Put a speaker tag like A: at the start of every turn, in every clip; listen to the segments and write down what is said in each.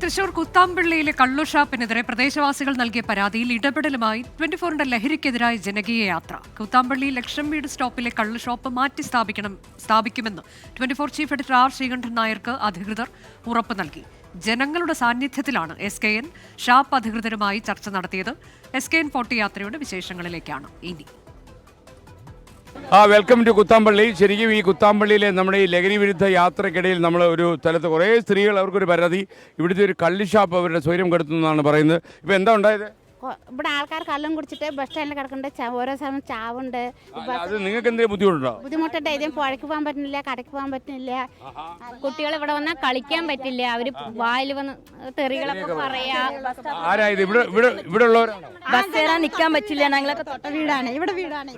A: തൃശൂർ കുത്താമ്പള്ളിയിലെ കള്ളുഷാപ്പിനെതിരെ പ്രദേശവാസികൾ നൽകിയ പരാതിയിൽ ഇടപെടലുമായി 24ന്റെ ലഹരിക്കെതിരായ ജനകീയ യാത്ര. കുത്താമ്പള്ളി ലക്ഷം വീട് സ്റ്റോപ്പിലെ കള്ളുഷോപ്പ് മാറ്റി സ്ഥാപിക്കുമെന്ന് 24 ചീഫ് എഡിറ്റർ ആർ ശ്രീകണ്ഠൻ നായർക്ക് അധികൃതർ ഉറപ്പ് നൽകി. ജനങ്ങളുടെ സാന്നിധ്യത്തിലാണ് SKN ഷാപ്പ് അധികൃതരുമായി ചർച്ച നടത്തിയത്. SKN 40 യാത്രയുടെ വിശേഷങ്ങളിലേക്കാണ് ഇനി.
B: Welcome to Kuthampully. ശരിക്കും ഈ കുത്താമ്പള്ളിയിലെ നമ്മുടെ ഈ ലഹരി വിരുദ്ധ യാത്രക്കിടയിൽ നമ്മൾ ഒരു സ്ഥലത്ത് കുറേ സ്ത്രീകൾ അവർക്കൊരു പരാതി, ഇവിടുത്തെ ഒരു കള്ളി ഷാപ്പ് അവരുടെ സ്വൈര്യം കെടുത്തുന്നതാണ് പറയുന്നത്. ഇപ്പം എന്താ ഉണ്ടായത്?
C: ഇവിടെ ആൾക്കാർ കള്ളും കുടിച്ചിട്ട് ബസ് സ്റ്റാൻഡിൽ കിടക്കുന്നുണ്ട്, ഓരോ സമയം ചാവുണ്ട്.
B: അത് നിങ്ങൾക്ക് എന്തെങ്കിലും ബുദ്ധിമുട്ടുണ്ടോ?
C: ബുദ്ധിമുട്ടുണ്ട്. ഇതും പുഴയ്ക്ക് പോകാൻ പറ്റുന്നില്ല, കടയ്ക്ക് പോകാൻ പറ്റുന്നില്ല.
D: കുട്ടികൾ ഇവിടെ വന്നാൽ കളിക്കാൻ പറ്റില്ല. അവര് വായിൽ വന്ന് തെറികളൊക്കെ പറയാ.
B: ആരായത്? ഇവിടെ ഉള്ളവരാണോ?
D: ബസ് കയറാൻ നിൽക്കാൻ പറ്റില്ല. ഞങ്ങളൊക്കെ
C: തൊട്ട വീടാണ്, ഇവിടെ വീടാണ്.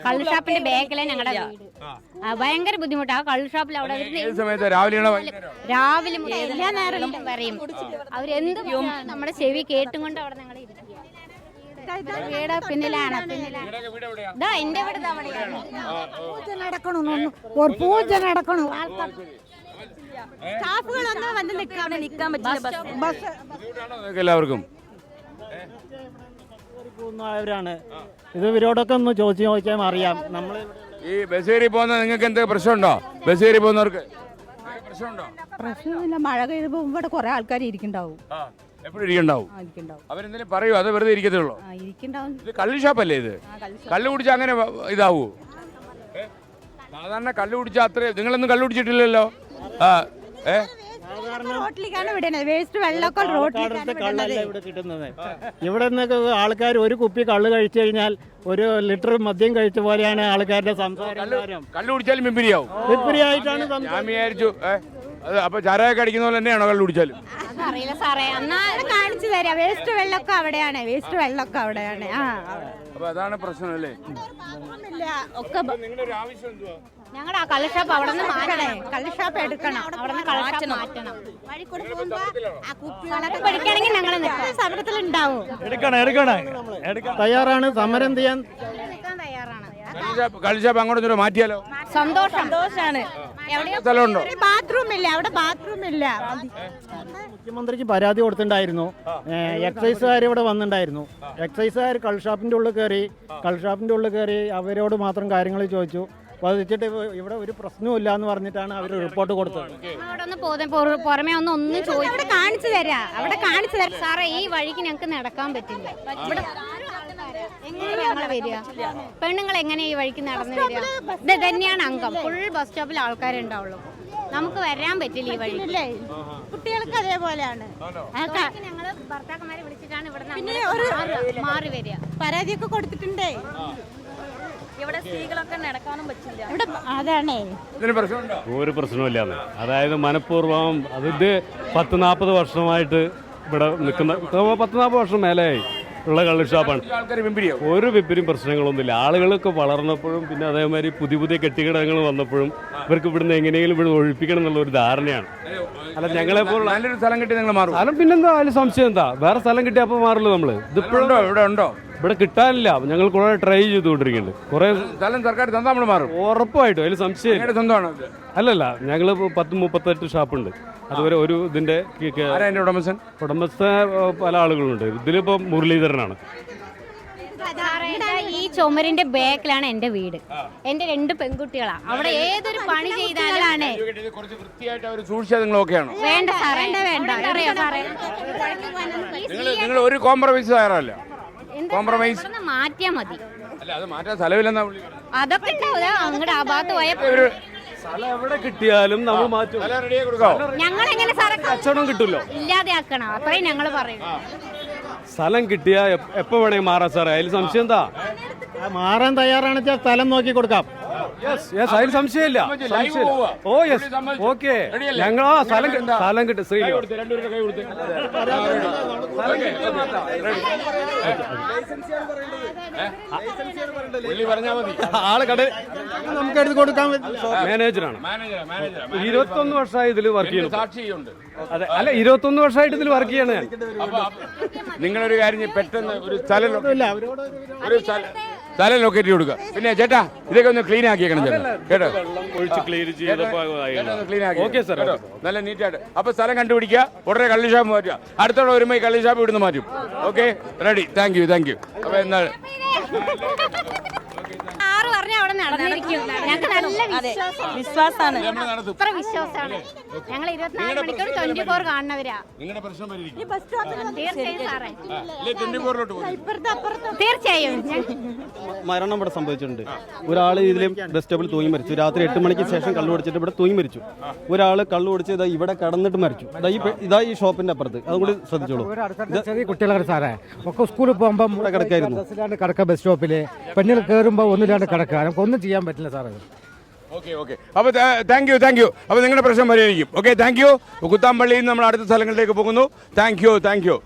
D: കള്ളു ഷാപ്പിന്റെ ബാക്കിലെ ഞങ്ങളുടെ വീട്. ഭയങ്കര ബുദ്ധിമുട്ടാ. ആ കള്ളു ഷാപ്പിൽ അവിടെ രാവിലെ എല്ലാ നേരം പറയും. അവരെന്ത് നമ്മുടെ ചെവി കേട്ടും കൊണ്ട് അവിടെ ഞങ്ങൾ വീട് പിന്നിലാണ്. ഇതാ എന്റെ വീട്
C: പൂജ നടക്കണു. സ്റ്റാഫുകളൊന്നും വന്ന് നിൽക്കാൻ പറ്റില്ല.
B: എല്ലാവർക്കും
E: ാണ് ഇത് ഇവരോടൊക്കെ ഒന്ന് ചോദിച്ചാൽ അറിയാം. നമ്മൾ
B: ഈ ബസ് കയറി പോകുന്ന നിങ്ങൾക്ക് എന്തെങ്കിലും പ്രശ്നമുണ്ടോ? ബസ് കയറി പോകുന്നവർക്ക് പ്രശ്നമുണ്ടോ?
F: പ്രശ്നമില്ല. മഴ കഴിയുമ്പോ ഇവിടെ കുറെ ആൾക്കാർ ഇരിക്കണ്ടാവും.
B: എപ്പോഴും ഇരിക്കണ്ടാവും. അവരെന്തെങ്കിലും പറയൂ? അത് വെറുതെ ഇരിക്കത്തുള്ളൂ. ഇത് കള്ളി ഷാപ്പല്ലേ? ഇത് കള്ളു കുടിച്ചാൽ അങ്ങനെ ഇതാവൂ? സാധാരണ കള്ളു കുടിച്ചാൽ അത്രയും. നിങ്ങളൊന്നും കള്ളു കുടിച്ചിട്ടില്ലല്ലോ.
E: ഇവിടെ നിന്നൊക്കെ ആൾക്കാർ ഒരു കുപ്പി കള്ള് കഴിച്ചു കഴിഞ്ഞാൽ ഒരു ലിറ്റർ മദ്യം കഴിച്ച പോലെയാണ് ആൾക്കാരുടെ സംസാരം.
B: കള്ളു കുടിച്ചാലും മിമ്പിരിയാവും.
E: മിമ്പിരിയായിട്ടാണ്
B: ഞാൻ വിചാരിച്ചു അപ്പൊ ചാരായൊക്കെ അടിക്കുന്ന പോലെ തന്നെയാണോ കള്ളു കുടിച്ചാലും?
D: അറിയില്ല സാറേ. എന്നാ
C: കാണിച്ചു തരാം. വേസ്റ്റ് വെള്ളമൊക്കെ അവിടെയാണ്. വേസ്റ്റ് വെള്ളമൊക്കെ അവിടെയാണ്.
B: അപ്പൊ അതാണ് പ്രശ്നം അല്ലേ?
C: ഒക്കെ
B: നിങ്ങളുടെ ഒരു ആവശ്യം എന്തുവാ?
D: ഞങ്ങളുടെ ആ കള്ള് ഷാപ്പ് അവിടെ നിന്ന് മാറ്റണേ.
C: കള്ള് ഷാപ്പ് എടുക്കണം.
D: അവിടെ നിന്ന് കള്ള് ഷാപ്പ് മാറ്റണം.
C: വഴി കൂടെ പോകുമ്പോ ആ കുപ്പികളൊക്കെ
D: പഠിക്കണമെങ്കിൽ ഞങ്ങൾ
C: സമരത്തിലുണ്ടാവും.
E: തയ്യാറാണ് സമരം ചെയ്യാൻ.
D: തയ്യാറാണ്.
B: കള്ളി ഷാപ്പ് അങ്ങോട്ട് മാറ്റിയാലോ?
D: സന്തോഷാണ്.
B: സ്ഥലമുണ്ടോ?
C: ബാത്റൂം ഇല്ല. അവിടെ ബാത്റൂം ഇല്ല.
E: മുഖ്യമന്ത്രിക്ക് പരാതി കൊടുത്തിട്ടുണ്ടായിരുന്നു. എക്സൈസുകാർ ഇവിടെ വന്നിട്ടുണ്ടായിരുന്നു. എക്സൈസുകാർ കൾഷാപ്പിന്റെ ഉള്ളിൽ കയറി അവരോട് മാത്രം കാര്യങ്ങൾ ചോദിച്ചു. വധിച്ചിട്ട് ഇവിടെ ഒരു പ്രശ്നവും എന്ന് പറഞ്ഞിട്ടാണ് അവർ റിപ്പോർട്ട് കൊടുത്തത്.
D: പുറമെ ഒന്നും ചോദിച്ചു
C: കാണിച്ചു തരാം. അവിടെ കാണിച്ചു തരാം.
D: സാറേ ഈ വഴിക്ക് ഞങ്ങൾക്ക് നടക്കാൻ പറ്റില്ല. ഇവിടെ എങ്ങനെ ഞങ്ങൾ വരിക? പെണ്ണുങ്ങൾ എങ്ങനെ ഈ വഴിക്ക് നടന്നു വരിക? ഇത് തന്നെയാണ് അംഗം. ഫുൾ ബസ് സ്റ്റോപ്പിൽ ആൾക്കാരുണ്ടാവുള്ളൂ. നമുക്ക് വരാൻ പറ്റില്ല ഈ വഴി.
C: കുട്ടികൾക്ക് അതേപോലെയാണ്.
D: ഞങ്ങള് ഭർത്താക്കന്മാരെ വിളിച്ചിട്ടാണ് ഇവിടെ മാറി വരിക.
C: പരാതിയൊക്കെ കൊടുത്തിട്ടുണ്ടേ.
D: ഇവിടെ സ്ത്രീകളൊക്കെ നടക്കാനും പറ്റില്ല.
C: ഇവിടെ അതാണേ
G: ഒരു പ്രശ്നമില്ലാന്ന്. അതായത് മനഃപൂർവ്വം ഇത് 10-40 വർഷമായിട്ട് ഇവിടെ നിൽക്കുന്ന 10-40 വർഷം മേലെയായി ഉള്ള കള്ള് ഷാപ്പാണ്. ഒരു വിപരീം പ്രശ്നങ്ങളൊന്നുമില്ല. ആളുകളൊക്കെ വളർന്നപ്പോഴും പിന്നെ അതേമാതിരി പുതിയ കെട്ടിടങ്ങൾ വന്നപ്പോഴും ഇവർക്ക് ഇവിടുന്ന് എങ്ങനെയെങ്കിലും ഇവിടെ ഒഴിപ്പിക്കണം എന്നുള്ള ഒരു ധാരണയാണ്. അല്ല ഞങ്ങളെപ്പോൾ
B: നല്ലൊരു സ്ഥലം കിട്ടി നിങ്ങൾ മാറും.
G: സ്ഥലം പിന്നെന്താ? അതിൽ സംശയം എന്താ? വേറെ സ്ഥലം കിട്ടിയ അപ്പോൾ മാറില്ല. നമ്മൾ
B: ഇതിപ്പോഴുണ്ടോ? ഇവിടെ ഉണ്ടോ?
G: ഇവിടെ കിട്ടാനില്ല. ഞങ്ങൾ കുറെ ട്രൈ ചെയ്തുകൊണ്ടിരിക്കുന്നുണ്ട്. കുറെ
B: സ്ഥലം സർക്കാർ തന്നാ നമ്മൾ മാറും
G: ഉറപ്പായിട്ടും. അതിൽ സംശയം
B: സ്വന്തമാണ്.
G: അല്ലല്ല, ഞങ്ങൾ 10-38 ഷാപ്പുണ്ട്. അതുവരെ ഒരു ഇതിന്റെ
B: ഉടമസ്ഥൻ
G: പല ആളുകളുണ്ട്. ഇതിലിപ്പോ മുരളീധരനാണ്.
D: ഈ ചുമരിന്റെ ബാക്കിലാണ് എന്റെ വീട്. എന്റെ 2 പെൺകുട്ടികളാ. അവിടെ ഏതൊരു പണി ചെയ്താലാണ് വേണ്ട സാറേ, വേണ്ട. അറിയോ സാറേ,
B: നിങ്ങൾ ഒരു കോംപ്രമൈസ് തയ്യാറല്ല. കോംപ്രമൈസ്
D: മാറ്റിയാ മതി.
B: അല്ല, അത് മാറ്റാൻ സ്ഥലമില്ലെന്നാ.
D: അതൊക്കെ ഉണ്ടാവില്ല. അങ്ങോട്ട് ആ ഭാഗത്ത് പോയ
G: സ്ഥലം എവിടെ കിട്ടിയാലും നമ്മൾ മാറ്റും.
D: ഞങ്ങൾ എങ്ങനെ സാറേ
G: കച്ചവടം കിട്ടുമല്ലോ.
D: ഇല്ലാതെ ആക്കണം. അത്രയും ഞങ്ങൾ പറയും.
G: സ്ഥലം കിട്ടിയാ എപ്പോ വേണമെങ്കിൽ മാറാം സാറേ. അതിൽ സംശയം എന്താ?
E: മാറാൻ തയ്യാറാണ് വെച്ചാൽ സ്ഥലം നോക്കി കൊടുക്കാം.
G: അതിൽ സംശയമില്ല. Oh yes, okay. ഞങ്ങൾ ആ സ്ഥലം കിട്ടും. ശ്രീ
B: ആള് കട
E: നമുക്ക് എടുത്ത് കൊടുക്കാൻ
G: മാനേജറാണ്. 21 വർഷമായി ഇതിൽ വർക്ക് ചെയ്യുന്നു. അതെ, അല്ല 21 വർഷമായിട്ട് ഇതിൽ വർക്ക് ചെയ്യണേ.
B: നിങ്ങളൊരു കാര്യം പെട്ടെന്ന് ഒരു സ്ഥലം സ്ഥലം ലൊക്കേറ്റ് ചെയ്ത് കൊടുക്കുക. പിന്നെ ചേട്ടാ ഇതൊക്കെ ഒന്ന് ക്ലീൻ ആക്കിയേക്കണം ചേട്ടാ, കേട്ടോ
G: ഒഴിച്ച് ക്ലീൻ ചെയ്തപ്പോൾ
B: ക്ലീൻ ആക്കി.
G: Okay sir.
B: കേട്ടോ? നല്ല നീറ്റായിട്ട്. അപ്പൊ സ്ഥലം കണ്ടുപിടിക്കുക, ഉടനെ കള്ളി ഷാപ്പ് മാറ്റുക. അടുത്തോടെ വരുമ്പോൾ ഈ കള്ളി ഷാപ്പ് ഇവിടുന്ന് മാറ്റും. Okay, ready. Thank you. അപ്പൊ എന്നാൽ
D: ആറ് പറഞ്ഞ അവിടെ നടന്നിരിക്കും. ഞങ്ങൾക്ക് നല്ല വിശ്വാസമാണ്. ഇത്ര വിശ്വാസമാണ്. ഞങ്ങൾ 24 മണിക്കൂർ 24 കാണുന്നവരാ.
B: നിങ്ങളുടെ പ്രശ്നം പരിഹരിക്കും.
D: തീർച്ചയായും സാറേ,
B: 24 പോകും.
D: തീർച്ചയായും.
H: മരണം ഇവിടെ സംഭവിച്ചിട്ടുണ്ട്. ഒരാൾ ഇതിൽ ബസ് സ്റ്റോപ്പിൽ തൂങ്ങി മരിച്ചു. രാത്രി 8 മണിക്ക് ശേഷം കള്ളു കുടിച്ചിട്ട് ഇവിടെ തൂങ്ങി മരിച്ചു. ഒരാൾ കള്ളു കുടിച്ച് ഇതാ ഇവിടെ കടന്നിട്ട് മരിച്ചു. ഇതാ ഈ ഷോപ്പിന്റെ അപ്പുറത്ത്. അതും കൂടി ശ്രദ്ധിച്ചോളൂ.
E: ചെറിയ കുട്ടികളാണ് സാറേ, ഒക്കെ സ്കൂളിൽ പോകുമ്പോൾ
H: ഇവിടെ കിടക്കായിരുന്നു.
E: ബസ്സിലാണ് കിടക്കുക, ബസ് സ്റ്റോപ്പിൽ പെണ്ണുകൾ കയറുമ്പോൾ ഒന്നില്ലാണ്ട് കിടക്കുക. നമുക്കൊന്നും ചെയ്യാൻ പറ്റില്ല സാറേ.
B: ഓക്കെ. അപ്പോൾ താങ്ക് യു. അപ്പോൾ നിങ്ങളുടെ പ്രശ്നം പരിഹരിക്കും. Okay, thank you. കുത്താമ്പള്ളിയിൽ നിന്ന് നമ്മൾ അടുത്ത സ്ഥലങ്ങളിലേക്ക് പോകുന്നു. Thank you.